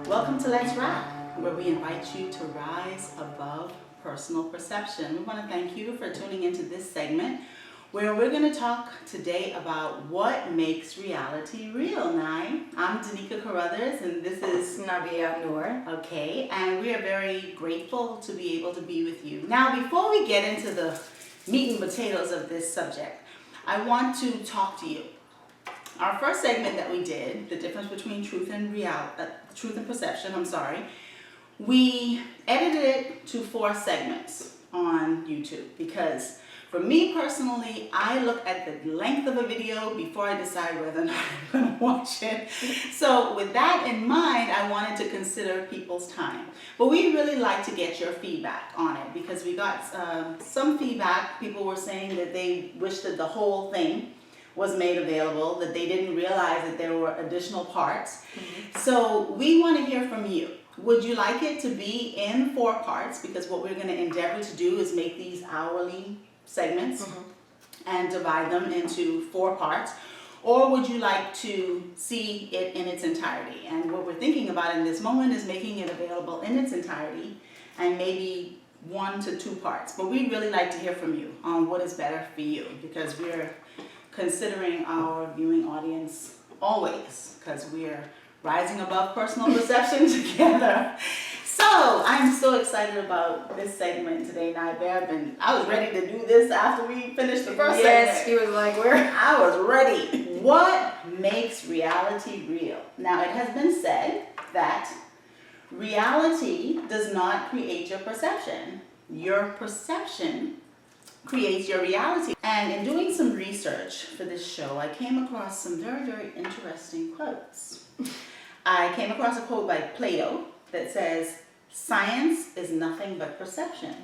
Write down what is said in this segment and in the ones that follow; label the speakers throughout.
Speaker 1: Welcome to Let's R.A.P.P, where we invite you to rise above personal perception. We want to thank you for tuning into this segment where we're going to talk today about what makes reality real. Now, I'm Denika Carothers and this is
Speaker 2: Navia Noor.
Speaker 1: Okay, and we are very grateful to be able to be with you. Now, before we get into the meat and potatoes of this subject, I want to talk to you. Our first segment that we did, the difference between truth and perception, we edited it to 4 segments on YouTube because for me personally, I look at the length of a video before I decide whether or not I'm going to watch it. So with that in mind, I wanted to consider people's time. But we really like to get your feedback on it because we got some feedback. People were saying that they wish that the whole thing was made available, that they didn't realize that there were additional parts. So we want to hear from you. Would you like it to be in 4 parts? Because what we're going to endeavor to do is make these hourly segments and divide them into 4 parts. Or would you like to see it in its entirety? And what we're thinking about in this moment is making it available in its entirety and maybe 1 to 2 parts. But we'd really like to hear from you on what is better for you because we're considering our viewing audience always because we're rising above personal perception together. So I'm so excited about this segment today, Naibeh. I was ready to do this after we finished the first segment.
Speaker 2: Yes, he was like, where?
Speaker 1: I was ready. What makes reality real? Now, it has been said that reality does not create your perception. Your perception creates your reality. And in doing some research for this show, I came across some very, very interesting quotes. I came across a quote by Plato that says, "Science is nothing but perception,"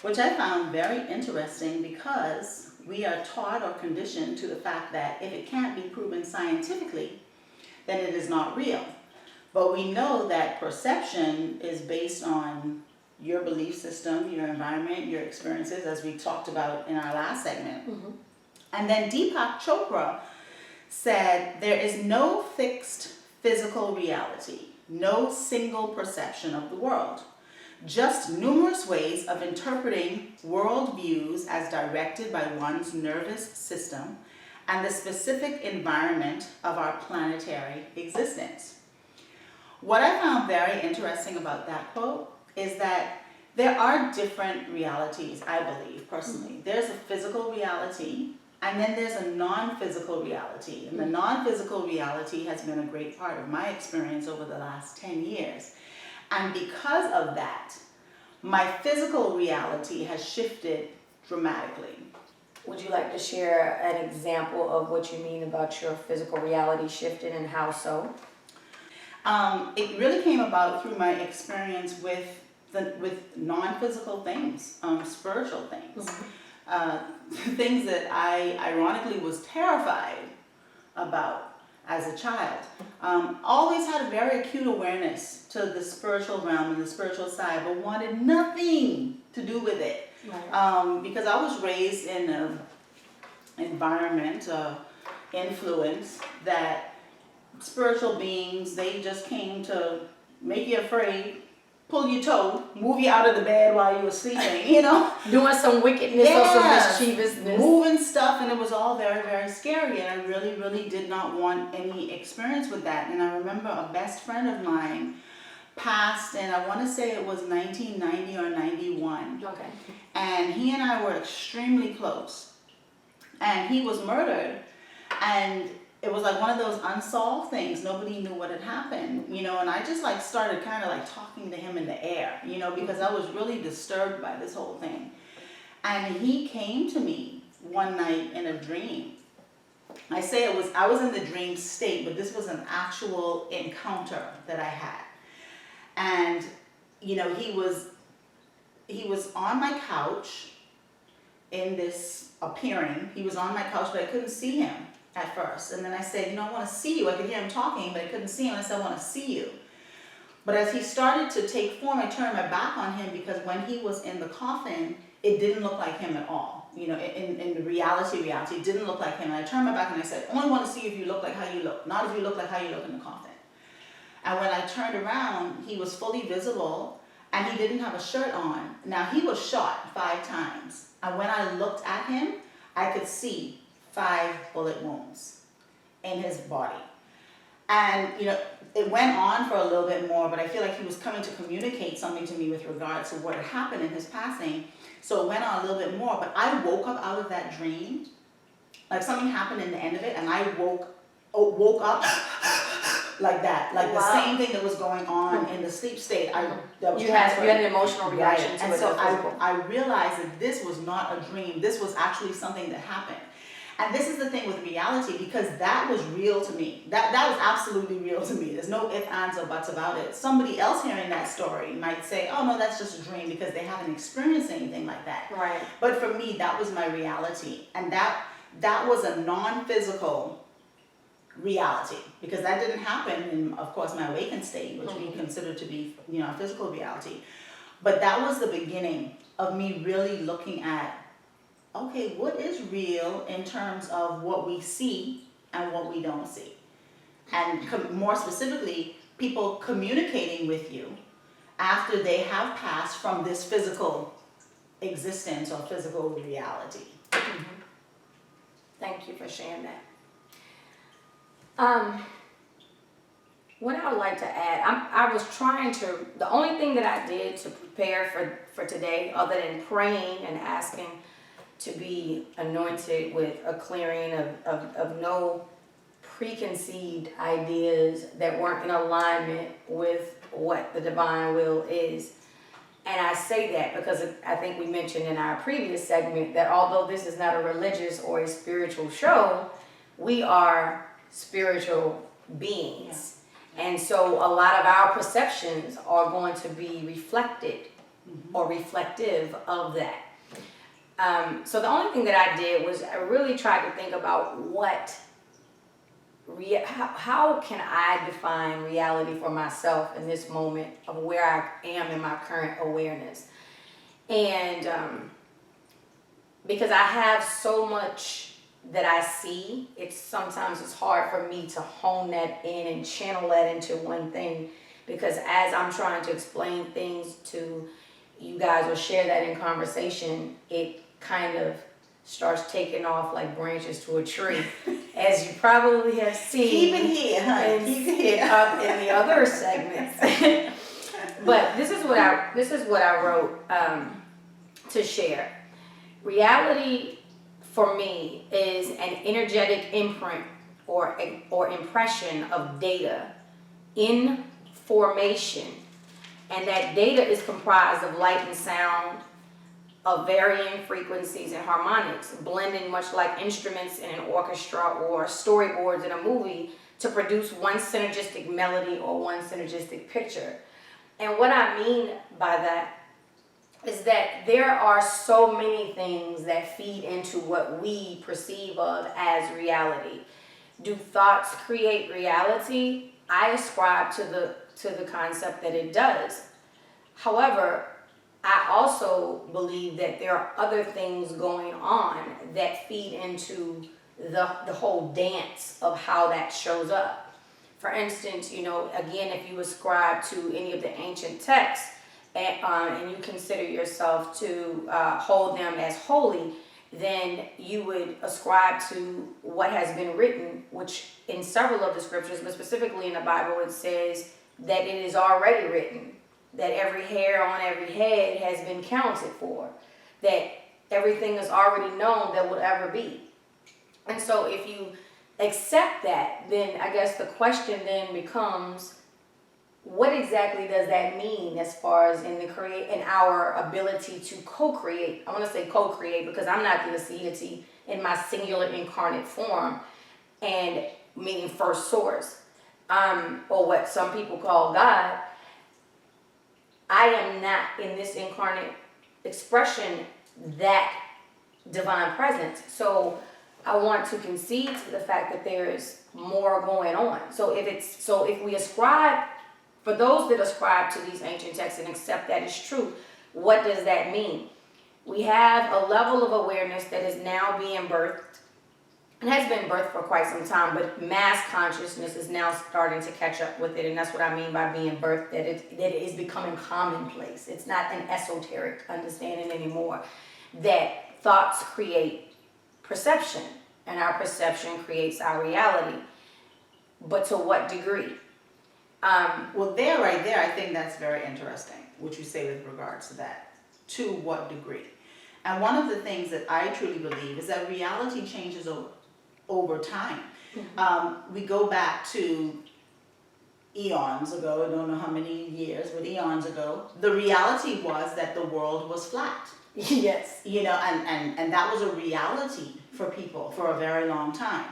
Speaker 1: which I found very interesting because we are taught or conditioned to the fact that if it can't be proven scientifically, then it is not real. But we know that perception is based on your belief system, your environment, your experiences, as we talked about in our last segment. And then Deepak Chopra said, there is no fixed physical reality, no single perception of the world, just numerous ways of interpreting world views as directed by one's nervous system and the specific environment of our planetary existence. What I found very interesting about that quote is that there are different realities, I believe, personally. There's a physical reality, and then there's a non-physical reality. And the non-physical reality has been a great part of my experience over the last 10 years. And because of that, my physical reality has shifted dramatically.
Speaker 2: Would you like to share an example of what you mean about your physical reality shifting and how so?
Speaker 1: It really came about through my experience with non-physical things, spiritual things. Things that I ironically was terrified about as a child. Always had a very acute awareness to the spiritual realm and the spiritual side, but wanted nothing to do with it. Because I was raised in an environment, influence that spiritual beings, they just came to make you afraid, pull your toe, move you out of the bed while you were sleeping, you know?
Speaker 2: Doing some wickedness or some mischievousness.
Speaker 1: Moving stuff, and it was all very, very scary, and I really, really did not want any experience with that. And I remember a best friend of mine passed, and I want to say it was 1990 or 91.
Speaker 2: Okay.
Speaker 1: And he and I were extremely close. And he was murdered, and it was like one of those unsolved things. Nobody knew what had happened, you know, and I just like started kind of like talking to him in the air, you know, because I was really disturbed by this whole thing. And he came to me one night in a dream. I was in the dream state, but this was an actual encounter that I had. And, you know, he was on my couch in this appearing. He was on my couch, but I couldn't see him at first. And then I said, you know, I want to see you. I could hear him talking, but I couldn't see him. I said, I want to see you. But as he started to take form, I turned my back on him because when he was in the coffin, it didn't look like him at all. You know, in the reality, it didn't look like him. And I turned my back and I said, I only want to see if you look like how you look, not if you look like how you look in the coffin. And when I turned around, he was fully visible and he didn't have a shirt on. Now, he was shot 5 times. And when I looked at him, I could see 5 bullet wounds in his body. And, you know, it went on for a little bit more, but I feel like he was coming to communicate something to me with regards to what had happened in his passing. So it went on a little bit more, but I woke up out of that dream, like something happened in the end of it, and I woke up like that, like the same thing that was going on in the sleep state.
Speaker 2: You had an emotional reaction to
Speaker 1: and
Speaker 2: it.
Speaker 1: so I realized that this was not a dream. This was actually something that happened. And this is the thing with reality, because that was real to me. That was absolutely real to me. There's no ifs, ands, or buts about it. Somebody else hearing that story might say, oh no, that's just a dream, because they haven't experienced anything like that.
Speaker 2: Right.
Speaker 1: But for me, that was my reality. And that was a non-physical reality, because that didn't happen in, of course, my awakened state, which we consider to be, you know, a physical reality. But that was the beginning of me really looking at, okay, what is real in terms of what we see and what we don't see? And more specifically, people communicating with you after they have passed from this physical existence or physical reality.
Speaker 2: Thank you for sharing that. What I would like to add, I was trying to, the only thing that I did to prepare for today, other than praying and asking to be anointed with a clearing of no preconceived ideas that weren't in alignment with what the divine will is. And I say that because I think we mentioned in our previous segment that although this is not a religious or a spiritual show, we are spiritual beings. Yeah. And so a lot of our perceptions are going to be reflected or reflective of that. So the only thing that I did was I really tried to think about how can I define reality for myself in this moment of where I am in my current awareness. And because I have so much that I see, sometimes it's hard for me to hone that in and channel that into one thing, because as I'm trying to explain things to you guys or share that in conversation, it kind of starts taking off like branches to a tree, as you probably have seen.
Speaker 1: Keep it here, honey.
Speaker 2: And keep it up in the other segments. But this is what I wrote to share. Reality for me is an energetic imprint or impression of data in formation, and that data is comprised of light and sound, of varying frequencies and harmonics, blending much like instruments in an orchestra or storyboards in a movie to produce one synergistic melody or one synergistic picture. And what I mean by that is that there are so many things that feed into what we perceive of as reality. Do thoughts create reality? I ascribe to the concept that it does. However, I also believe that there are other things going on that feed into the whole dance of how that shows up. For instance, you know, again, if you ascribe to any of the ancient texts and you consider yourself to hold them as holy, then you would ascribe to what has been written, which in several of the scriptures, but specifically in the Bible, it says that it is already written, that every hair on every head has been counted for, that everything is already known that will ever be. And so if you accept that, then I guess the question then becomes, what exactly does that mean as far as in our ability to co-create? I want to say co-create because I'm not the deity in my singular incarnate form, and meaning first source, or what some people call God. I am not in this incarnate expression that divine presence. So I want to concede to the fact that there is more going on. So if we ascribe, for those that ascribe to these ancient texts and accept that is true, what does that mean? We have a level of awareness that is now being birthed it has been birthed for quite some time, but mass consciousness is now starting to catch up with it, and that's what I mean by being birthed, that it is becoming commonplace. It's not an esoteric understanding anymore, that thoughts create perception, and our perception creates our reality. But to what degree?
Speaker 1: Well, there, right there, I think that's very interesting, what you say with regards to that. To what degree? And one of the things that I truly believe is that reality changes over time. We go back to eons ago, I don't know how many years, but eons ago, the reality was that the world was flat.
Speaker 2: Yes.
Speaker 1: You know, and that was a reality for people for a very long time.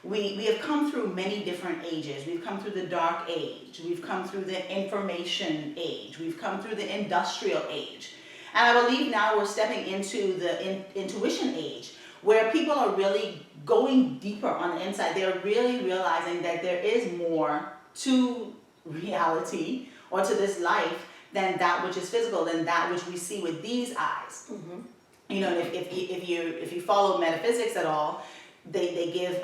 Speaker 1: We have come through many different ages. We've come through the dark age. We've come through the information age. We've come through the industrial age. And I believe now we're stepping into the intuition age, where people are really going deeper on the inside. They're really realizing that there is more to reality or to this life than that which is physical, than that which we see with these eyes.
Speaker 2: Mm-hmm.
Speaker 1: You know, if you follow metaphysics at all, they give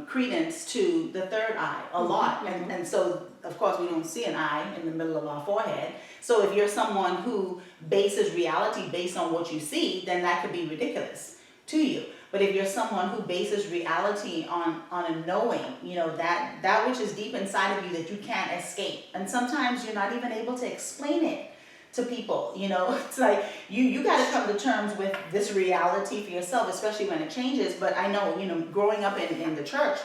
Speaker 1: credence to the third eye a lot.
Speaker 2: Mm-hmm.
Speaker 1: And so, of course, we don't see an eye in the middle of our forehead. So if you're someone who bases reality based on what you see, then that could be ridiculous to you. But if you're someone who bases reality on a knowing, you know, that which is deep inside of you that you can't escape. And sometimes you're not even able to explain it to people, you know. It's like you got to come to terms with this reality for yourself, especially when it changes. But I know, you know, growing up in the church,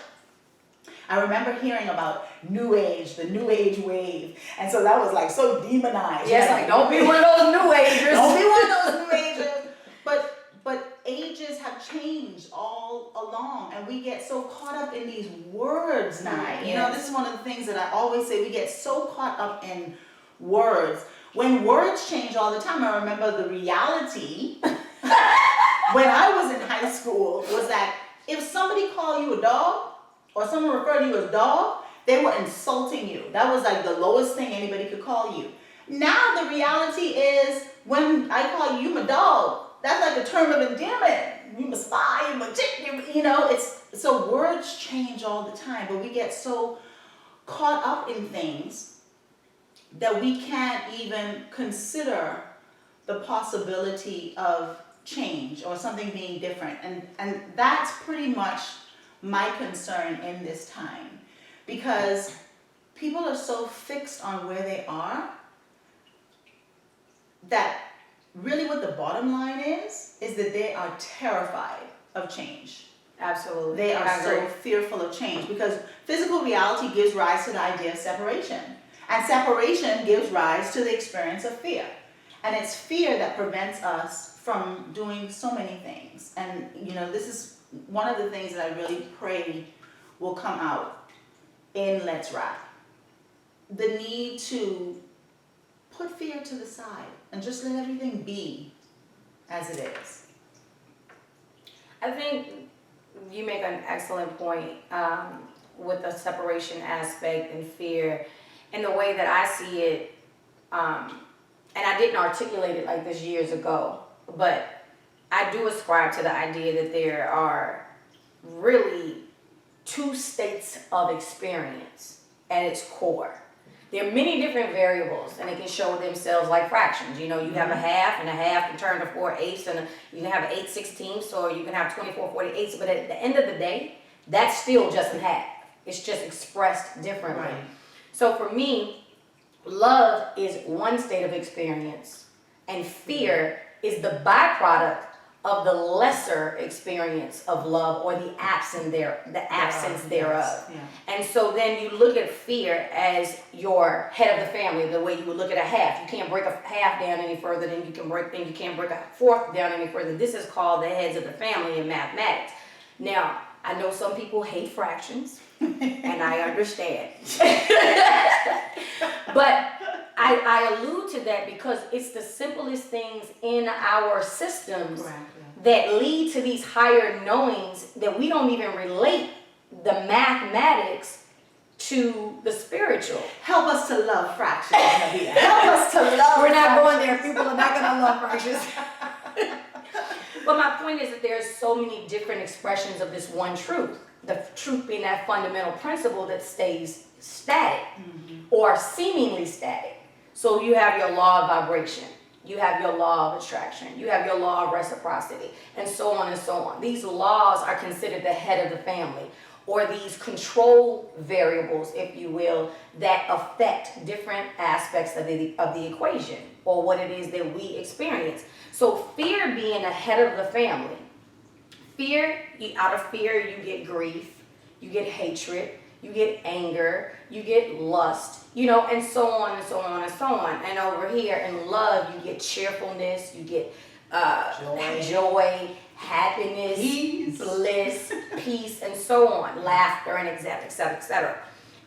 Speaker 1: I remember hearing about New Age, the New Age wave. And so that was like so demonized.
Speaker 2: Yes, like, don't be one of those New Agers.
Speaker 1: Don't be one of those New Agers. But ages have changed all along, and we get so caught up in these words now.
Speaker 2: Yes.
Speaker 1: You know, this is one of the things that I always say, we get so caught up in words. When words change all the time, I remember the reality when I was in high school was that if somebody called you a dog or someone referred to you as dog, they were insulting you. That was like the lowest thing anybody could call you. Now the reality is when I call you my dog, that's like a term of endearment. You my spy, you my chick, you know, it's so words change all the time, but we get so caught up in things that we can't even consider the possibility of change or something being different. And that's pretty much my concern in this time, because people are so fixed on where they are that really what the bottom line is that they are terrified of change.
Speaker 2: Absolutely.
Speaker 1: They are so fearful of change because physical reality gives rise to the idea of separation. And separation gives rise to the experience of fear. And it's fear that prevents us from doing so many things. And, you know, this is one of the things that I really pray will come out in Let's R.A.P.P. The need to put fear to the side and just let everything be as it is.
Speaker 2: I think you make an excellent point with the separation aspect and fear. And the way that I see it, and I didn't articulate it like this years ago, but I do ascribe to the idea that there are really two states of experience at its core. There are many different variables, and they can show themselves like fractions. You know, you have a half, and a half can turn to 4/8, and you can have 8/16, or you can have 24/48. But at the end of the day, that's still just a half. It's just expressed differently.
Speaker 1: Right.
Speaker 2: So for me, love is one state of experience, and fear is the byproduct of the lesser experience of love, or the absence thereof.
Speaker 1: Yes. Yeah.
Speaker 2: And so then you look at fear as your head of the family, the way you would look at a half. You can't break a half down any further than you can't break a fourth down any further. This is called the heads of the family in mathematics. Now, I know some people hate fractions, and I understand. But I allude to that because it's the simplest things in our systems that lead to these higher knowings that we don't even relate the mathematics to the spiritual.
Speaker 1: Help us to love fractions, Nabila. Help us to love
Speaker 2: We're not
Speaker 1: fractions.
Speaker 2: going there. People are not going to love fractions. But my point is that there's so many different expressions of this one truth. The truth being that fundamental principle that stays static or seemingly static. So you have your law of vibration, you have your law of attraction, you have your law of reciprocity, and so on and so on. These laws are considered the head of the family, or these control variables, if you will, that affect different aspects of the equation, or what it is that we experience. So fear being the head of the family, out of fear you get grief, you get hatred, you get anger, you get lust, and so on and so on and so on. And over here in love, you get cheerfulness, you get joy, happiness,
Speaker 1: Peace.
Speaker 2: bliss, peace, and so on, laughter, and et cetera, et cetera, et cetera.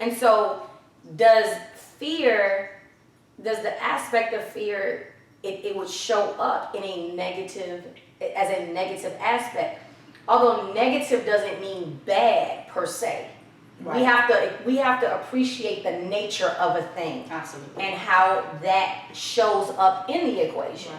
Speaker 2: And so does the aspect of fear, it would show up as a negative aspect. Although negative doesn't mean bad per se.
Speaker 1: Right.
Speaker 2: We have to appreciate the nature of a thing.
Speaker 1: Absolutely.
Speaker 2: And how that shows up in the equation.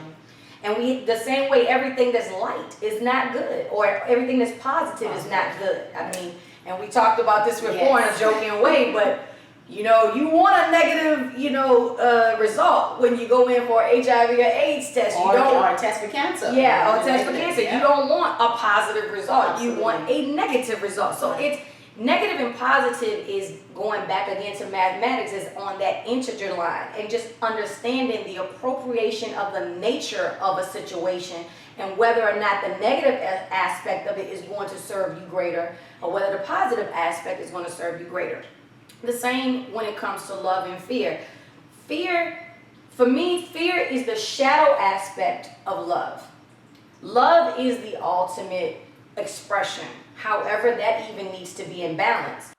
Speaker 1: Right.
Speaker 2: And the same way everything that's light is not good, or everything that's positive is not good. I mean, and we talked about this before in a joking way, but you want a negative, result when you go in for an HIV or AIDS test.
Speaker 1: Or a test for cancer.
Speaker 2: Yeah, or test for cancer.
Speaker 1: Yeah.
Speaker 2: You don't want a positive result.
Speaker 1: Absolutely.
Speaker 2: You want a negative result. So it's negative and positive is going back again to mathematics, is on that integer line, and just understanding the appropriation of the nature of a situation and whether or not the negative aspect of it is going to serve you greater, or whether the positive aspect is going to serve you greater. The same when it comes to love and fear. For me, fear is the shadow aspect of love. Love is the ultimate expression. However, that even needs to be in balance.